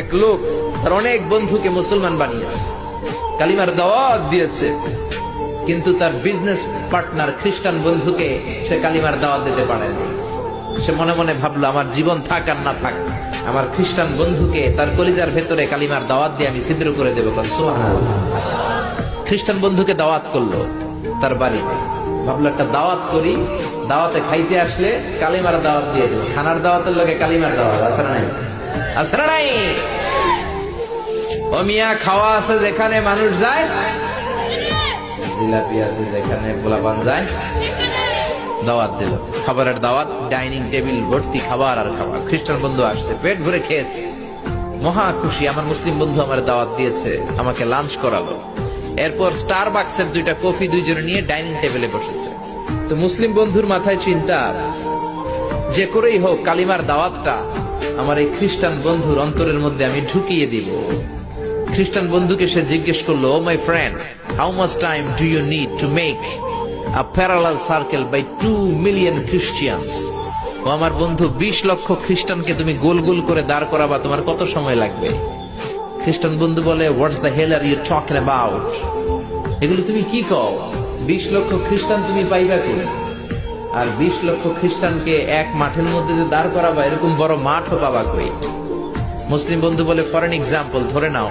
এক লোক তার অনেক বন্ধুকে মুসলমান বানিয়েছে, কালিমার দাওয়াত দিয়েছে, কিন্তু তার বিজনেস পার্টনার খ্রিস্টান বন্ধুকে সে কালিমার দাওয়াত দিতে পারে না। সে মনে মনে ভাবলো, আমার জীবন থাক আর না থাক, আমার খ্রিস্টান বন্ধুকে তার কলিজার ভেতরে কালিমার দাওয়াত দিয়ে আমি ছিদ্র করে দেবো। সুবহানাল্লাহ। খ্রিস্টান বন্ধুকে দাওয়াত করলো তার বাড়িতে, ভাবলো একটা দাওয়াত করি, দাওয়াতে খাইতে আসলে কালিমার দাওয়াত দিয়ে দেবো। খানার দাওয়াতের লোকে কালিমার দাওয়াত আছে না নাই? আছে না নাই? ও মিয়া, খাওয়া আছে যেখানে মানুষ যায়, জিলাপি আছে যেখানে পোলাপান যায়, দাওয়াত দিল, খাবারের দাওয়াত, ডাইনিং টেবিল ভর্তি খাবার আর খাবার। খ্রিস্টান বন্ধু আসছে, পেট ভরে খেয়েছে, মহা খুশি, আমার মুসলিম বন্ধু আমার দাওয়াত দিয়েছে, আমাকে লাঞ্চ করালো। এরপর স্টারবাক্সের 2টা কফি দুইজনে নিয়ে ডাইনিং টেবিলে বসেছে। তো মুসলিম বন্ধুর মাথায় চিন্তা, যে করেই হোক কালিমার দাওয়াতটা আমার এই খ্রিস্টান বন্ধুর অন্তরের মধ্যে আমি ঢুকিয়ে দিব। খ্রিস্টান বন্ধুকে সে জিজ্ঞেস করলো, oh my friend, how much time do you need to make a parallel circle by 2 million Christians? ও আমার বন্ধু, 20 লক্ষ খ্রিস্টানকে তুমি গোল গোল করে দাঁড় করাবা, তোমার কত সময় লাগবে? খ্রিস্টান বন্ধু বলে, what's the hell are you talking about? এগুলো তুমি কি কও? 20 লক্ষ খ্রিস্টান তুমি পাইবা কই? আর 20 লক্ষ খ্রিস্টানকে এক মাঠের মধ্যে যে দাঁড় করাবা, এরকম বড় মাঠও পাবা কই? মুসলিম বন্ধু বলে, ফর এন এক্সাম্পল, ধরে নাও,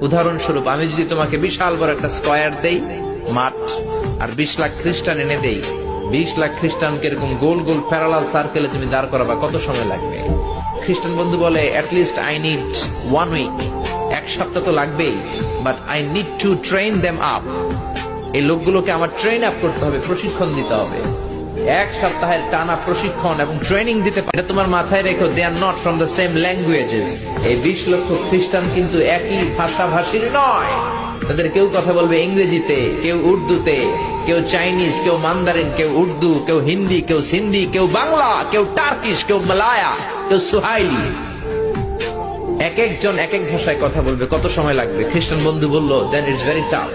উদাহরণস্বরূপ আমি যদি তোমাকে বিশাল বড় একটা স্কয়ার দেই, মাঠ, আর 20 লাখ খ্রিস্টান এনে দেই, 20 লাখ খ্রিস্টানকে এরকম গোল গোল প্যারালাল সার্কেলে তুমি দাঁড় করাবা, কত সময় লাগবে? খ্রিস্টান বন্ধু বলে, অ্যাটলিস্ট আই নিড 1 উইক, 1 সপ্তাহ তো লাগবেই, but I need to train them up. এই লোকগুলোকে আমার ট্রেন আপ করতে হবে, প্রশিক্ষণ দিতে হবে। 1 সপ্তাহের টানা প্রশিক্ষণ এবং ট্রেনিং দিতে পারে। এটা তোমার মাথায় রেখো, they are not from the same languages. এই 20 লক্ষ খ্রিস্টান কিন্তু একই ভাষাভাষীর নয়। তাদের কেউ কথা বলবে ইংরেজিতে, কেউ উর্দুতে, কেউ চাইনিজ, কেউ মান্দারিন, কেউ উর্দু, কেউ হিন্দি, কেউ সিন্ধি, কেউ বাংলা, কেউ টার্কিশ, কেউ মালায়া, কেউ সুহাইলি। এক একজন এক এক ভাষায় কথা বলবে, কত সময় লাগবে? খ্রিস্টান বন্ধু বলল, দেন ইটস ভেরি টাফ।